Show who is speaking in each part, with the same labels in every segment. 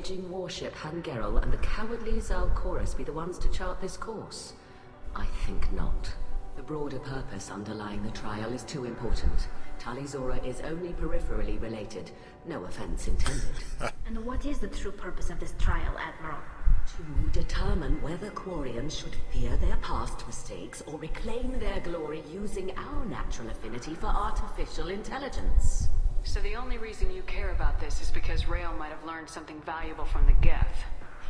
Speaker 1: raging warship Hangerel and the cowardly Zalkorus be the ones to chart this course? I think not. The broader purpose underlying the trial is too important. Talizora is only peripherally related. No offense intended.
Speaker 2: And what is the true purpose of this trial, Admiral?
Speaker 1: To determine whether Quarians should fear their past mistakes or reclaim their glory using our natural affinity for artificial intelligence.
Speaker 3: So the only reason you care about this is because Rael might have learned something valuable from the Geth.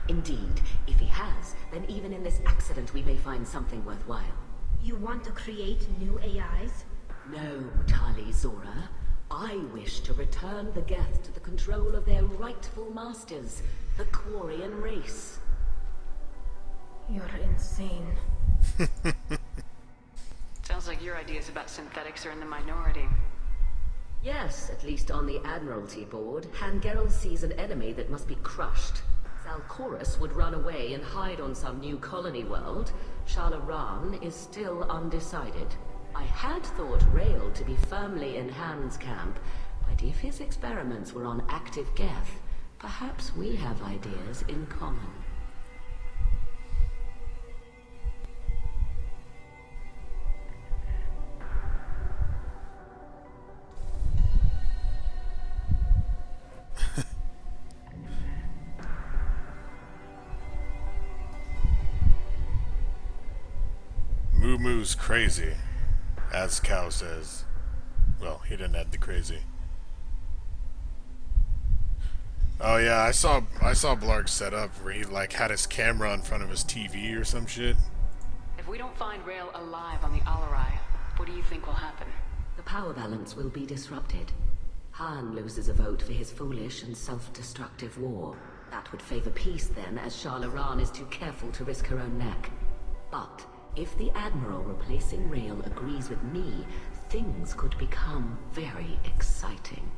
Speaker 1: Indeed. If he has, then even in this accident we may find something worthwhile.
Speaker 2: You want to create new AIs?
Speaker 1: No, Talizora. I wish to return the Geth to the control of their rightful masters, the Quarian race.
Speaker 2: You're insane.
Speaker 3: Sounds like your ideas about synthetics are in the minority.
Speaker 1: Yes, at least on the Admiralty board, Hangerel sees an enemy that must be crushed. Zalkorus would run away and hide on some new colony world. Shalaran is still undecided. I had thought Rael to be firmly in Han's camp, but if his experiments were on active Geth, perhaps we have ideas in common.
Speaker 4: Moo Moo's crazy, as Cow says. Well, he didn't add the crazy. Oh yeah, I saw Blarg's setup where he like had his camera in front of his TV or some shit.
Speaker 3: If we don't find Rael alive on the Alarai, what do you think will happen?
Speaker 1: The power balance will be disrupted. Han loses a vote for his foolish and self-destructive war. That would favor peace then, as Shalaran is too careful to risk her own neck. But if the Admiral replacing Rael agrees with me, things could become very exciting.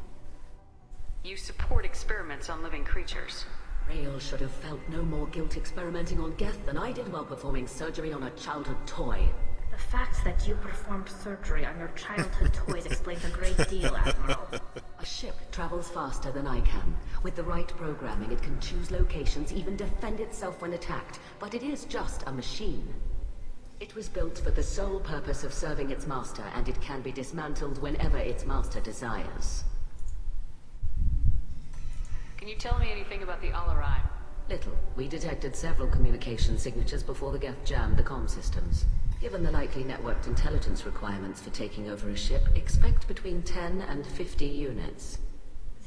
Speaker 3: You support experiments on living creatures.
Speaker 1: Rael should have felt no more guilt experimenting on Geth than I did while performing surgery on a childhood toy.
Speaker 2: The fact that you performed surgery on your childhood toys explains a great deal, Admiral.
Speaker 1: A ship travels faster than I can. With the right programming, it can choose locations, even defend itself when attacked. But it is just a machine. It was built for the sole purpose of serving its master, and it can be dismantled whenever its master desires.
Speaker 3: Can you tell me anything about the Alarai?
Speaker 1: Little. We detected several communication signatures before the Geth jammed the comm systems. Given the likely networked intelligence requirements for taking over a ship, expect between 10 and 50 units.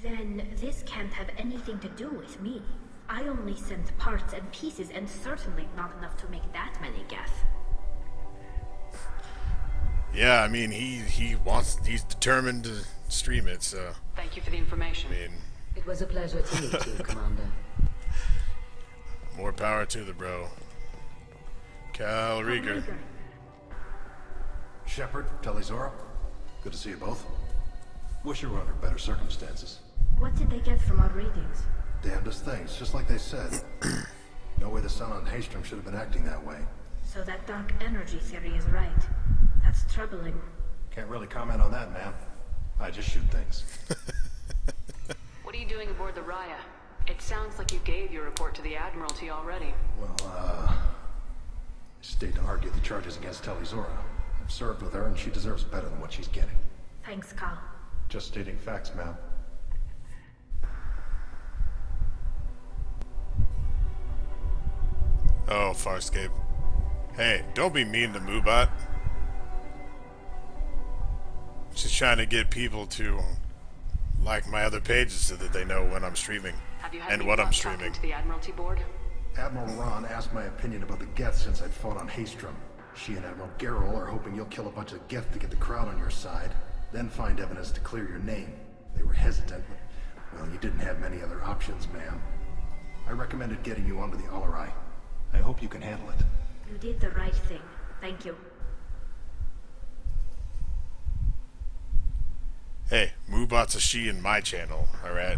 Speaker 2: Then this can't have anything to do with me. I only sent parts and pieces, and certainly not enough to make that many Geth.
Speaker 4: Yeah, I mean, he's determined to stream it, so...
Speaker 3: Thank you for the information.
Speaker 4: I mean...
Speaker 1: It was a pleasure to meet you, Commander.
Speaker 4: More power to the bro. Cal Rieger.
Speaker 5: Shepard, Talizora, good to see you both. Wish you were under better circumstances.
Speaker 2: What did they get from our readings?
Speaker 5: Damnedest things, just like they said. No way the sun on Haystrom should have been acting that way.
Speaker 2: So that dark energy theory is right. That's troubling.
Speaker 5: Can't really comment on that, ma'am. I just shoot things.
Speaker 3: What are you doing aboard the Raya? It sounds like you gave your report to the Admiralty already.
Speaker 5: Well, I stayed to argue the charges against Talizora. I've served with her, and she deserves better than what she's getting.
Speaker 2: Thanks, Cal.
Speaker 5: Just stating facts, ma'am.
Speaker 4: Oh, Farscape. Hey, don't be mean to Moobot. She's trying to get people to like my other pages so that they know when I'm streaming
Speaker 3: Have you had
Speaker 4: and
Speaker 3: any
Speaker 4: what I'm
Speaker 3: luck
Speaker 4: streaming.
Speaker 3: talking to the Admiralty board?
Speaker 5: Admiral Ron asked my opinion about the Geth since I'd fought on Haystrom. She and Admiral Gerrel are hoping you'll kill a bunch of Geth to get the crowd on your side, then find evidence to clear your name. They were hesitant, but, well, you didn't have many other options, ma'am. I recommended getting you onto the Alarai. I hope you can handle it.
Speaker 2: You did the right thing. Thank you.
Speaker 4: Hey, Moobot's a she in my channel, alright?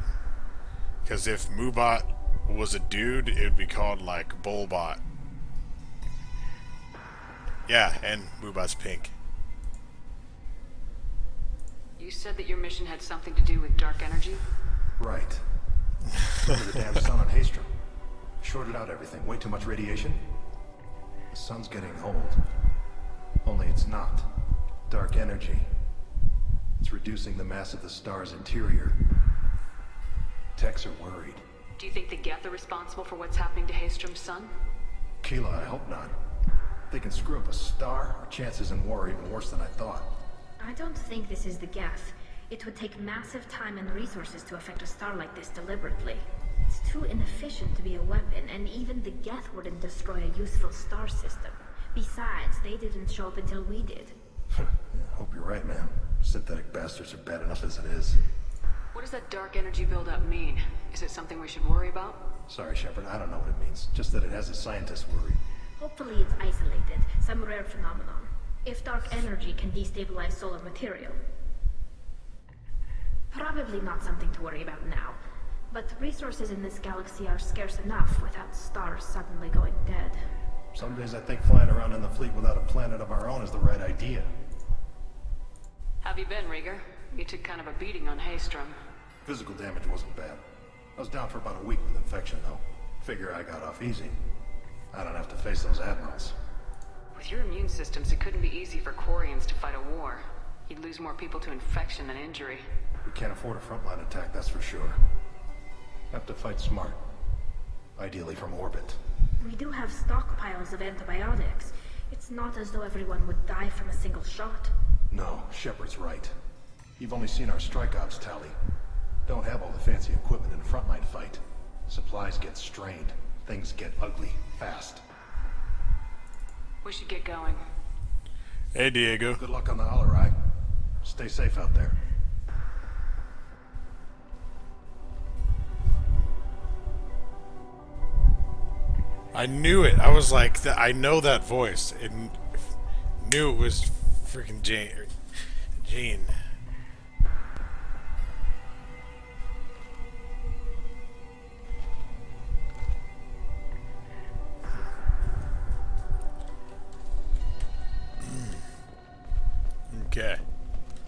Speaker 4: Because if Moobot was a dude, it would be called, like, Bullbot. Yeah, and Moobot's pink.
Speaker 3: You said that your mission had something to do with dark energy?
Speaker 5: Right. Under the damn sun on Haystrom. Shorted out everything. Way too much radiation? The sun's getting old. Only it's not. Dark energy. It's reducing the mass of the star's interior. Techs are worried.
Speaker 3: Do you think the Geth are responsible for what's happening to Haystrom's sun?
Speaker 5: Keela, I hope not. If they can screw up a star, our chances in war are even worse than I thought.
Speaker 2: I don't think this is the Geth. It would take massive time and resources to affect a star like this deliberately. It's too inefficient to be a weapon, and even the Geth wouldn't destroy a useful star system. Besides, they didn't show up until we did.
Speaker 5: Yeah, hope you're right, man. Synthetic bastards are bad enough as it is.
Speaker 3: What does that dark energy buildup mean? Is it something we should worry about?
Speaker 5: Sorry, Shepard, I don't know what it means. Just that it has the scientists worried.
Speaker 2: Hopefully it's isolated, some rare phenomenon. If dark energy can destabilize solar material. Probably not something to worry about now. But resources in this galaxy are scarce enough without stars suddenly going dead.
Speaker 5: Some days I think flying around in the fleet without a planet of our own is the right idea.
Speaker 3: Have you been, Rieger? You took kind of a beating on Haystrom.
Speaker 5: Physical damage wasn't bad. I was down for about a week with infection, though. Figure I got off easy. I don't have to face those admirals.
Speaker 3: With your immune systems, it couldn't be easy for Quarians to fight a war. You'd lose more people to infection than injury.
Speaker 5: We can't afford a frontline attack, that's for sure. Have to fight smart. Ideally from orbit.
Speaker 2: We do have stockpiles of antibiotics. It's not as though everyone would die from a single shot.
Speaker 5: No, Shepard's right. You've only seen our strike ops tally. Don't have all the fancy equipment in a frontline fight. Supplies get strained. Things get ugly, fast.
Speaker 3: We should get going.
Speaker 4: Hey, Diego.
Speaker 5: Good luck on the Alarai. Stay safe out there.
Speaker 4: I knew it. I was like, I know that voice. And knew it was freaking Jean. Okay.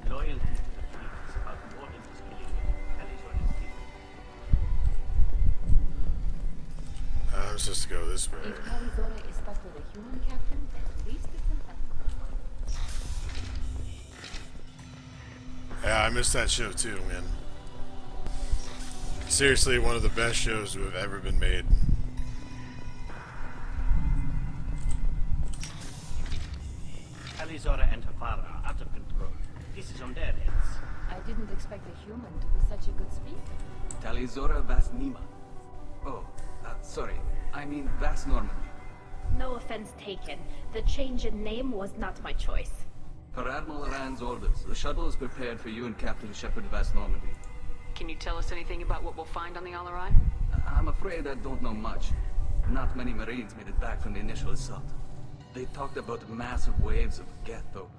Speaker 6: Loyalty to the fleet is about more than just killing Kelly's or his people.
Speaker 4: I'm supposed to go this way.
Speaker 7: If Arizona is stuck with a human captain, at least it's an ethical one.
Speaker 4: Yeah, I missed that show too, man. Seriously, one of the best shows to have ever been made.
Speaker 6: Alizora and her father are out of control. This is on their heads.
Speaker 7: I didn't expect a human to be such a good speaker.
Speaker 8: Talizora Vasnima. Oh, sorry. I mean Vas Normandy.
Speaker 2: No offense taken. The change in name was not my choice.
Speaker 8: Per Admiral Rand's orders, the shuttle is prepared for you and Captain Shepard Vas Normandy.
Speaker 3: Can you tell us anything about what we'll find on the Alarai?
Speaker 8: I'm afraid I don't know much. Not many Marines made it back from the initial assault. They talked about massive waves of Geth, though.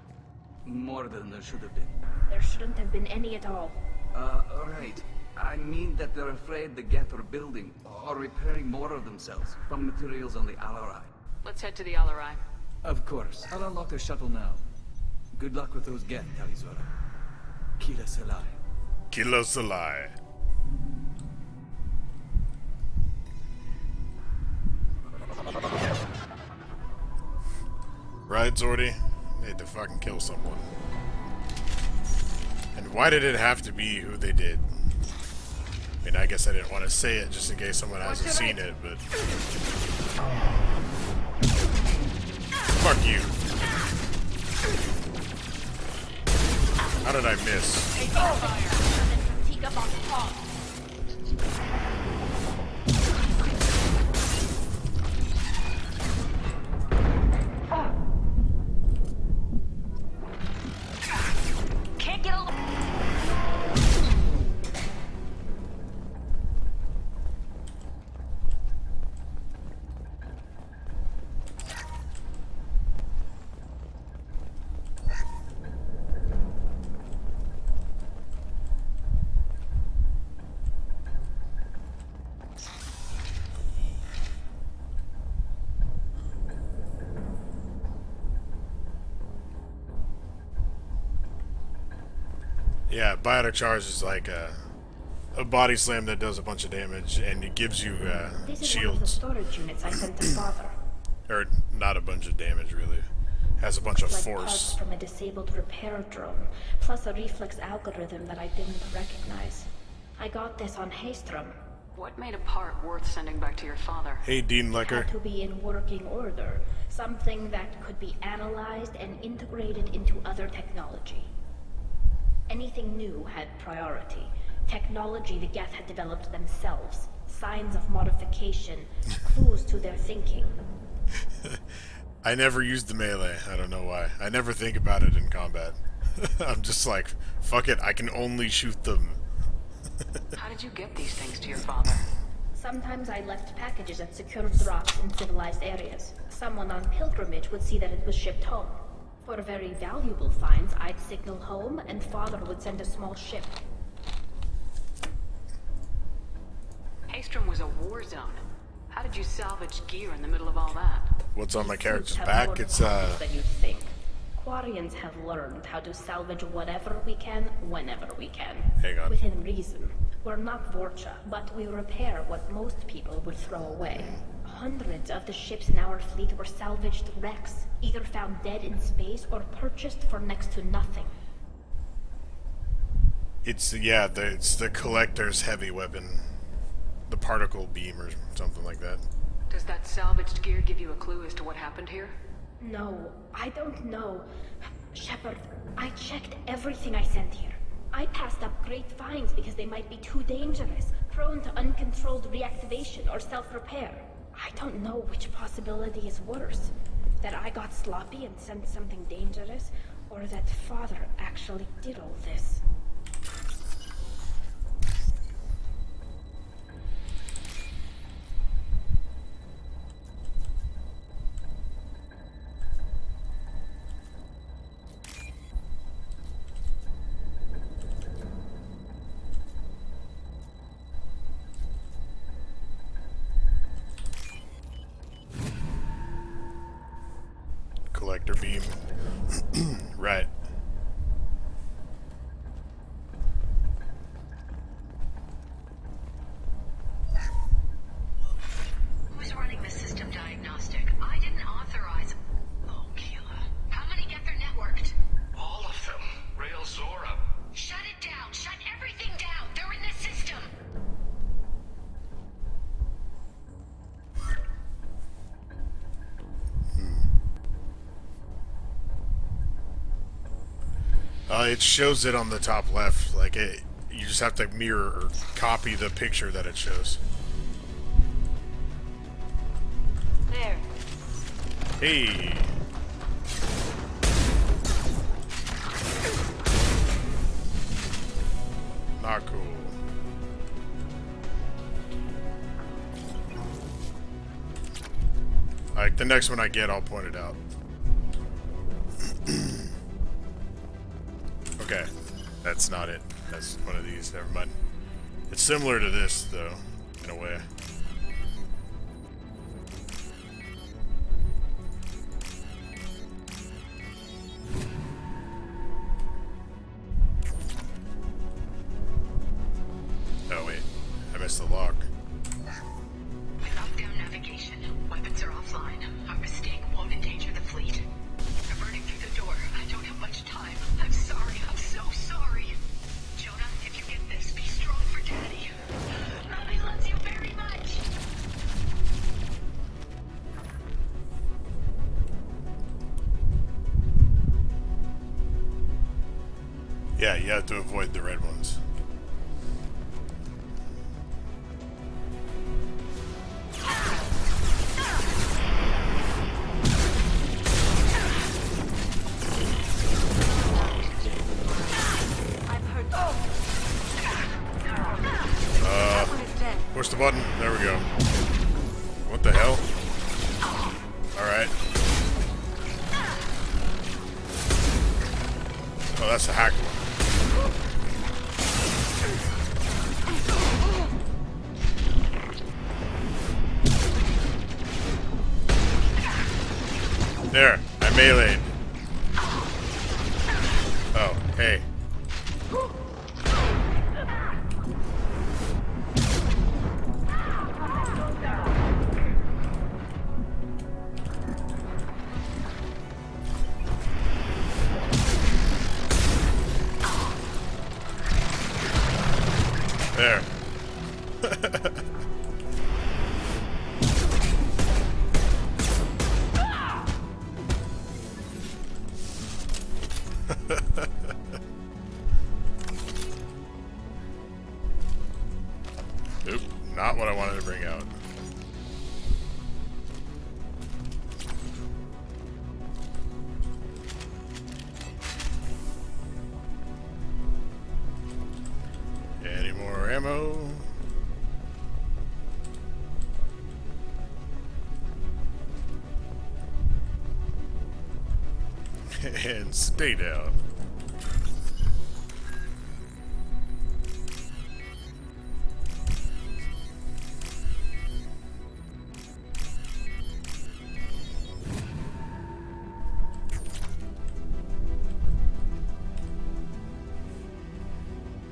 Speaker 8: More than there should have been.
Speaker 2: There shouldn't have been any at all.
Speaker 8: Right. I mean that they're afraid the Geth are building or repairing more of themselves from materials on the Alarai.
Speaker 3: Let's head to the Alarai.
Speaker 8: Of course. I'll unlock the shuttle now. Good luck with those Geth, Talizora. Kila Selai.
Speaker 4: Kilo Salai. Right, Zordy? They had to fucking kill someone. And why did it have to be who they did? I mean, I guess I didn't want to say it just in case someone hasn't seen it, but... Fuck you. How did I miss?
Speaker 3: Can't get over.
Speaker 4: Yeah, biotic charge is like a body slam that does a bunch of damage, and it gives you
Speaker 2: This is one of the
Speaker 4: shields.
Speaker 2: storage units I sent to Father.
Speaker 4: Or not a bunch of damage, really. Has a bunch of
Speaker 2: Like parts
Speaker 4: force.
Speaker 2: from a disabled repair drone, plus a reflex algorithm that I didn't recognize. I got this on Haystrom.
Speaker 3: What made a part worth sending back to your father?
Speaker 4: Hey, Dean
Speaker 2: Had
Speaker 4: Lecker.
Speaker 2: to be in working order. Something that could be analyzed and integrated into other technology. Anything new had priority. Technology the Geth had developed themselves. Signs of modification. Clues to their thinking.
Speaker 4: I never used the melee. I don't know why. I never think about it in combat. I'm just like, fuck it, I can only shoot them.
Speaker 3: How did you get these things to your father?
Speaker 2: Sometimes I left packages at secured drops in civilized areas. Someone on pilgrimage would see that it was shipped home. For very valuable finds, I'd signal home, and Father would send a small ship.
Speaker 3: Haystrom was a war zone. How did you salvage gear in the middle of all that?
Speaker 4: What's on my
Speaker 2: These
Speaker 4: character's
Speaker 2: suits have
Speaker 4: back?
Speaker 2: more
Speaker 4: It's,
Speaker 2: pockets than you'd think. Quarians have learned how to salvage whatever we can, whenever we can.
Speaker 4: Hang on.
Speaker 2: Within reason. We're not Vorcha, but we repair what most people would throw away. Hundreds of the ships in our fleet were salvaged wrecks, either found dead in space or purchased for next to nothing.
Speaker 4: it's the collector's heavy weapon. The particle beam or something like that.
Speaker 3: Does that salvaged gear give you a clue as to what happened here?
Speaker 2: No, I don't know. Shepard, I checked everything I sent here. I passed up great finds because they might be too dangerous, prone to uncontrolled reactivation or self-repair. I don't know which possibility is worse. That I got sloppy and sent something dangerous, or that Father actually did all this.
Speaker 4: Collector beam. Right.
Speaker 9: Who's running the system diagnostic? I didn't authorize. Oh, Keela. How many get their networked?
Speaker 10: All of them. Rail Zora.
Speaker 9: Shut it down. Shut everything down. They're in the system.
Speaker 4: It shows it on the top left. Like you just have to mirror or copy the picture that it shows.
Speaker 3: There.
Speaker 4: Hey. Not cool. Like the next one I get, I'll point it out. Okay, that's not it. That's one of these. Never mind. It's similar to this, though, in a way. Oh wait, I missed the lock.
Speaker 9: With up-down navigation, weapons are offline. A mistake won't endanger the fleet. I'm running through the door. I don't have much time. I'm sorry. I'm so sorry. Jonah, if you get this, be strong for Daddy. Mommy loves you very much.
Speaker 4: Yeah, you have to avoid the red ones. Push the button. There we go. What the hell? Alright. Oh, that's the hacked one. There, I meleeed. Oh, hey. wanted to bring out. Any more ammo? And stay down.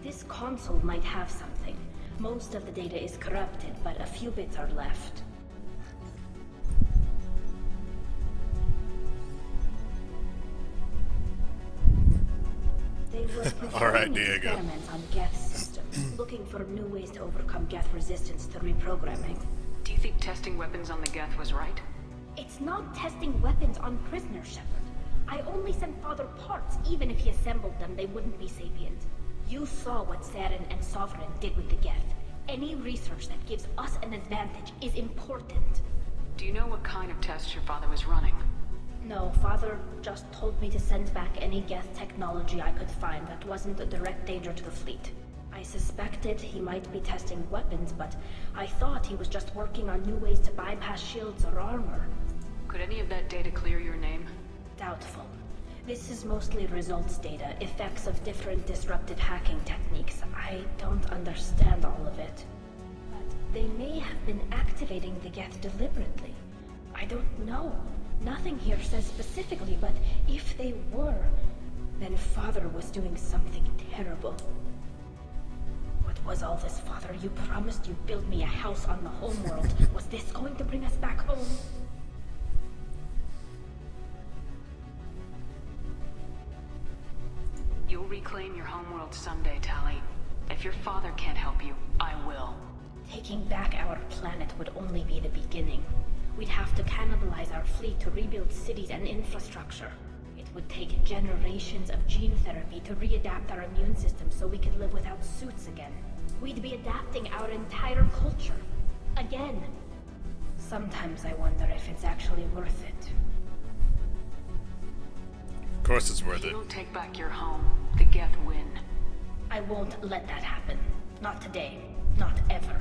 Speaker 2: This console might have something. Most of the data is corrupted, but a few bits are left. They were performing
Speaker 4: Diego.
Speaker 2: experiments on Geth's system, looking for new ways to overcome Geth resistance to reprogramming.
Speaker 3: Do you think testing weapons on the Geth was right?
Speaker 2: It's not testing weapons on prisoners, Shepard. I only sent Father parts. Even if he assembled them, they wouldn't be sapient. You saw what Saren and Sovereign did with the Geth. Any research that gives us an advantage is important.
Speaker 3: Do you know what kind of tests your father was running?
Speaker 2: No, Father just told me to send back any Geth technology I could find that wasn't a direct danger to the fleet. I suspected he might be testing weapons, but I thought he was just working on new ways to bypass shields or armor.
Speaker 3: Could any of that data clear your name?
Speaker 2: Doubtful. This is mostly results data, effects of different disruptive hacking techniques. I don't understand all of it. But they may have been activating the Geth deliberately. I don't know. Nothing here says specifically, but if they were, then Father was doing something terrible. What was all this, Father? You promised you'd build me a house on the homeworld. Was this going to bring us back home?
Speaker 3: You'll reclaim your homeworld someday, Tali. If your father can't help you, I will.
Speaker 2: Taking back our planet would only be the beginning. We'd have to cannibalize our fleet to rebuild cities and infrastructure. It would take generations of gene therapy to readapt our immune system so we could live without suits again. We'd be adapting our entire culture. Again. Sometimes I wonder if it's actually worth it.
Speaker 4: Of course it's worth
Speaker 3: If you
Speaker 4: it.
Speaker 3: don't take back your home, the Geth win.
Speaker 2: I won't let that happen. Not today. Not ever.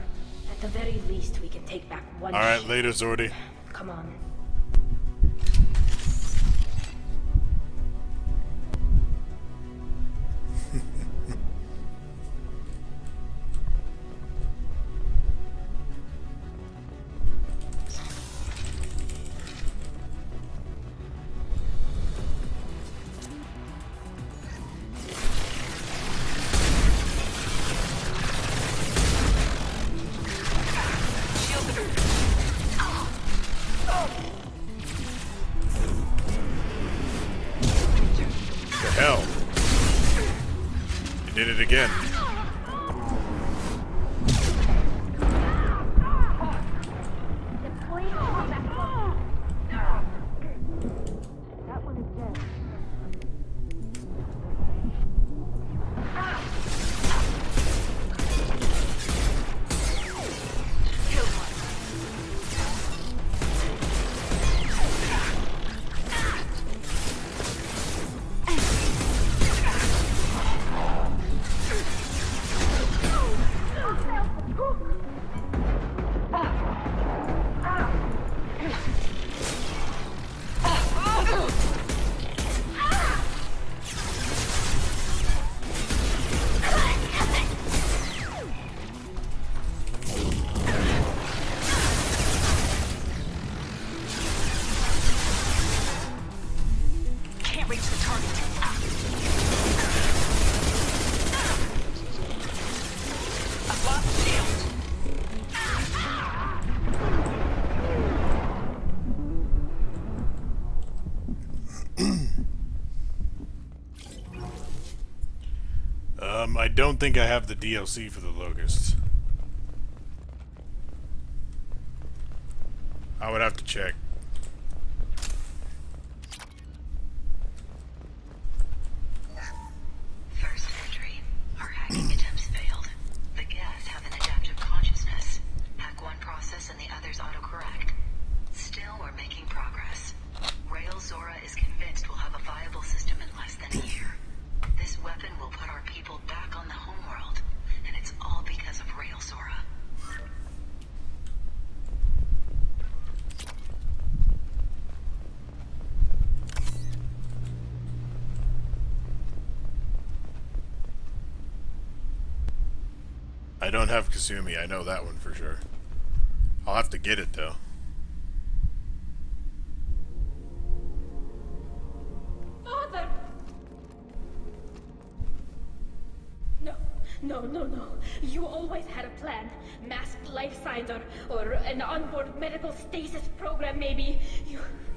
Speaker 2: At the very least, we can take back one
Speaker 4: Alright,
Speaker 2: ship.
Speaker 4: later, Zordy.
Speaker 2: Come on.
Speaker 4: The hell? You did it again.
Speaker 2: That one is dead.
Speaker 3: Can't reach the target. I've lost the shield.
Speaker 4: I don't think I have the DLC for the Locusts. I would have to check.
Speaker 9: First entry. Our hacking attempts failed. The Geth have an adaptive consciousness. Hack 1 making progress. Rail Zora is convinced we'll have a viable system in less than a year. This weapon will put our people back on the homeworld, and it's all because of Rail Zora.
Speaker 4: I don't have Kasumi, I know that one for sure. I'll have to get it though.
Speaker 2: Father! No. You always had a plan. Masked life signs or an onboard medical stasis program maybe.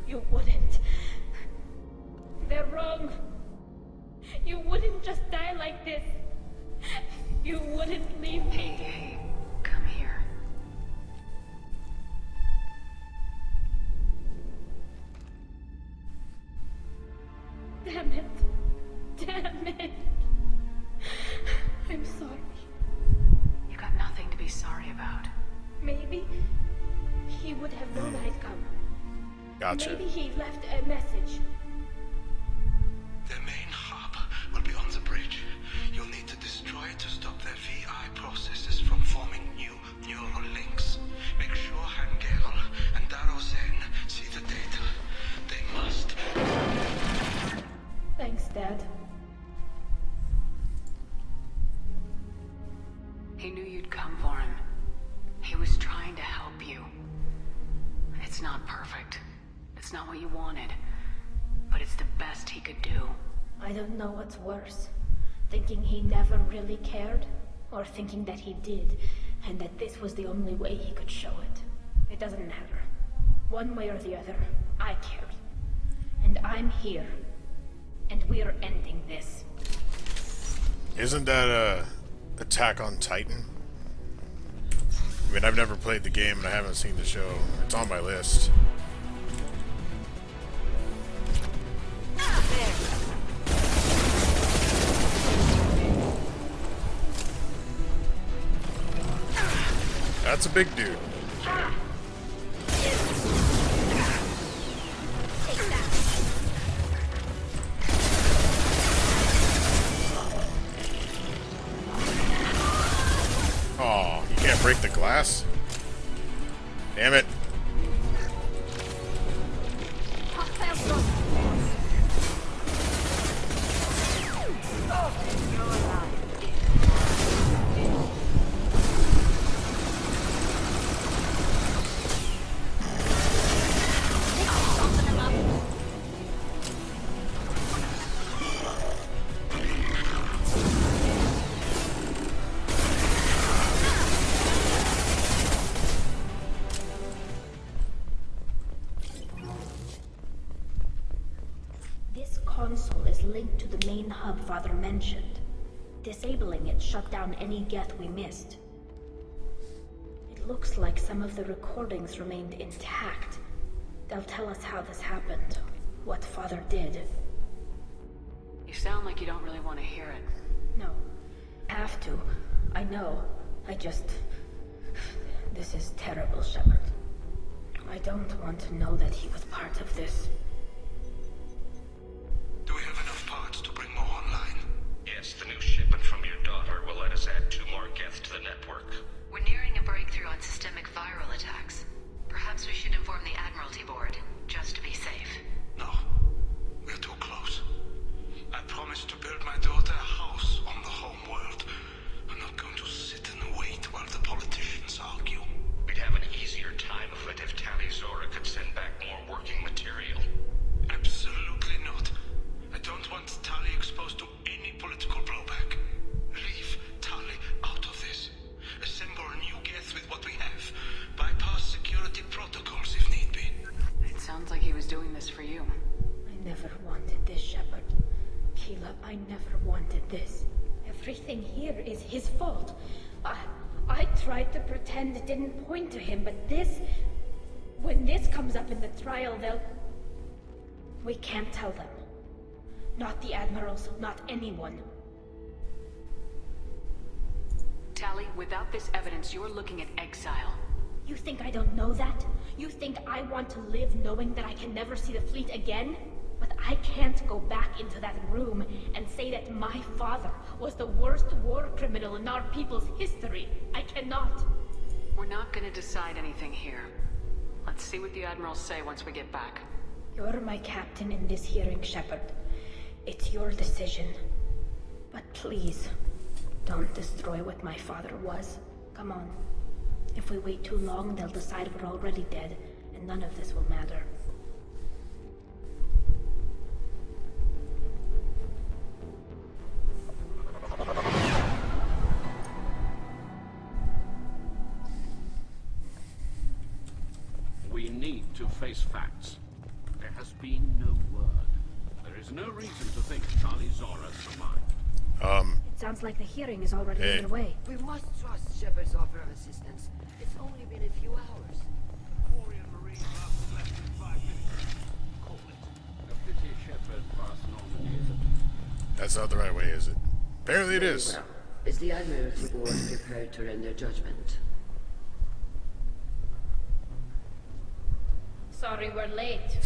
Speaker 2: You wouldn't. They're wrong. You wouldn't just die like this. You wouldn't leave me.
Speaker 3: Hey, come here.
Speaker 2: Damn it. I'm sorry.
Speaker 3: You got nothing to be sorry about.
Speaker 2: Maybe he would have known I'd come.
Speaker 4: Gotcha.
Speaker 2: Maybe he left a message.
Speaker 10: The main hub will be on the bridge. You'll need to destroy it to stop their VI processes from forming new neural links. Make sure Hangerl and Darozen see the data. They must.
Speaker 2: Thanks, Dad.
Speaker 3: He knew you'd come for him. He was trying to help you. It's not perfect. It's not what you wanted. But it's the best he could do.
Speaker 2: I don't know what's worse. Thinking he never really cared, or thinking that he did, and that this was the only way he could show it. It doesn't matter. One way or the other, I cared. And I'm here. And we're ending this.
Speaker 4: Isn't that Attack on Titan? I mean, I've never played the game and I haven't seen the show. It's on my list. That's a big dude. Oh, you can't break the glass? Damn it.
Speaker 2: This console is linked to the main hub Father mentioned. Disabling it shut down any Geth we missed. It looks like some of the recordings remained intact. They'll tell us how this happened, what Father did.
Speaker 3: You sound like you don't really want to hear it.
Speaker 2: No. Have to. I know. This is terrible, Shepard. I don't want to know that he was part of this.
Speaker 10: Do we have enough parts to bring more online? Yes, the new shipment from your daughter will let us add 2 more Geth to the network.
Speaker 9: We're nearing a breakthrough on systemic viral attacks. Perhaps we should inform the Admiralty Board, just to be safe.
Speaker 10: No, we're too close. I promised to build my daughter a house on the home world. I'm not going to sit and wait while the politicians argue. We'd have an easier time of it if Tali Zora could send back more working material. Absolutely not. I don't want Tali exposed to any political blowback. Leave Tali out of this. Assemble new Geth with what we have. Bypass security protocols if need be.
Speaker 3: It sounds like he was doing this for you.
Speaker 2: I never wanted this, Shepard. Keela, I never wanted this. Everything here is his fault. I tried to pretend it didn't point to him, but this... When this comes up in the trial, they'll... We can't tell them. Not the Admirals, not anyone.
Speaker 3: Tali, without this evidence, you're looking at exile.
Speaker 2: You think I don't know that? You think I want to live knowing that I can never see the fleet again? But I can't go back into that room and say that my father was the worst war criminal in our people's history. I cannot.
Speaker 3: We're not gonna decide anything here. Let's see what the Admirals say once we get back.
Speaker 2: You're my captain in this hearing, Shepard. It's your decision. But please, don't destroy what my father was. Come on. If we wait too long, they'll decide we're already dead, and none of this will matter.
Speaker 6: We need to face facts. There has been no word. There is no reason to think Charlie Zora's the mind.
Speaker 2: It sounds like the hearing is already
Speaker 4: Hey.
Speaker 2: underway.
Speaker 11: We must trust Shepard's offer of assistance. It's only been a few hours.
Speaker 6: Quarian Marine lasted less than 5 minutes. Call it. A pity Shepard passed Normandy, isn't it?
Speaker 4: That's not the right way, is it? Apparently it is.
Speaker 1: Well, is the Admiralty Board prepared to render judgment?
Speaker 2: Sorry we're late.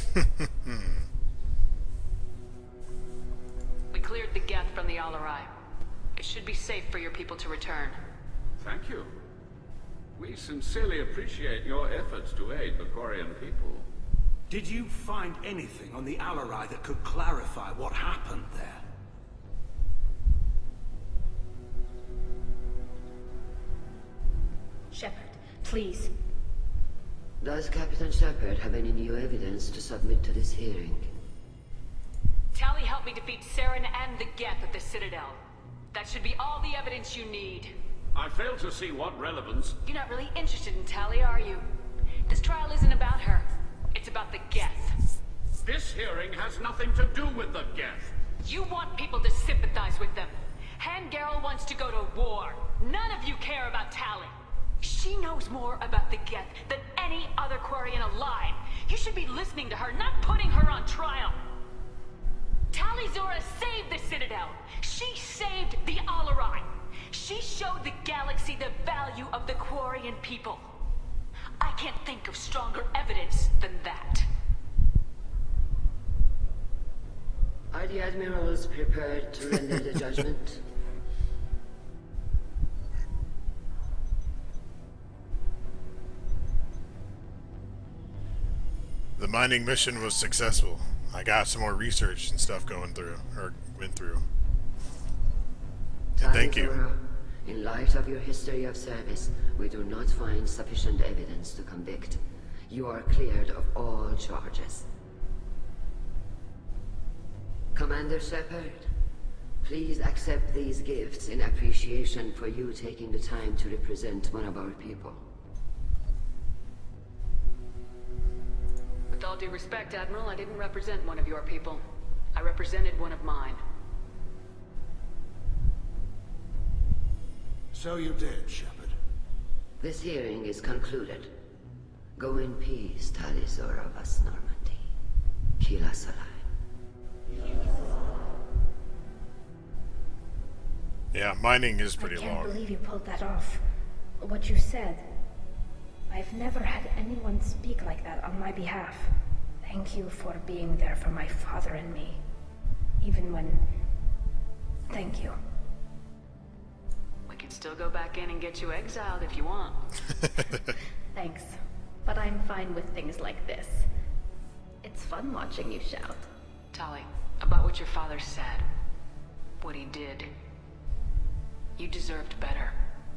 Speaker 3: We cleared the Geth from the Alarai. It should be safe for your people to return.
Speaker 6: Thank you. We sincerely appreciate your efforts to aid the Quarian people.
Speaker 10: Did you find anything on the Alarai that could clarify what happened there?
Speaker 2: Shepard, please.
Speaker 1: Does Captain Shepard have any new evidence to submit to this hearing?
Speaker 3: Tally helped me defeat Saren and the Geth at the Citadel. That should be all the evidence you need.
Speaker 6: I fail to see what relevance.
Speaker 3: You're not really interested in Tally, are you? This trial isn't about her. It's about the Geth.
Speaker 6: This hearing has nothing to do with the Geth.
Speaker 3: You want people to sympathize with them. Han Garel wants to go to war. None of you care about Tally. She knows more about the Geth than any other Quarian alive. You should be listening to her, not putting her on trial. Tally Zora saved the Citadel. She saved the Alarai. She showed the galaxy the value of the Quarian people. I can't think of stronger evidence than that.
Speaker 1: Are the Admirals prepared to render the judgment?
Speaker 4: The mining mission was successful. I got some more research and stuff went through. And thank you.
Speaker 1: Zora, in light of your history of service, we do not find sufficient evidence to convict. You are cleared of all charges. Commander Shepard, please accept these gifts in appreciation for you taking the time to represent one of our people.
Speaker 3: With all due respect, Admiral, I didn't represent one of your people. I represented one of mine.
Speaker 10: So you did, Shepard.
Speaker 1: This hearing is concluded. Go in peace, Tali Zora Vas Normandy. Kila Salai.
Speaker 4: Yeah, mining is
Speaker 2: I
Speaker 4: pretty
Speaker 2: can't
Speaker 4: long.
Speaker 2: believe you pulled that off. What you said. I've never had anyone speak like that on my behalf. Thank you for being there for my father and me. Even when... Thank you.
Speaker 3: We can still go back in and get you exiled if you want.
Speaker 2: Thanks. But I'm fine with things like this. It's fun watching you shout.
Speaker 3: Tali, about what your father said. What he did. You deserved better.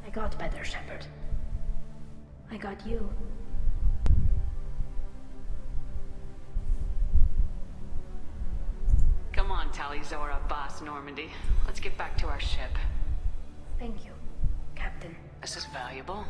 Speaker 2: I got better, Shepard. I got you.
Speaker 3: Come on, Tali Zora, Boss Normandy. Let's get back to our ship.
Speaker 2: Thank you, Captain.
Speaker 3: This is valuable.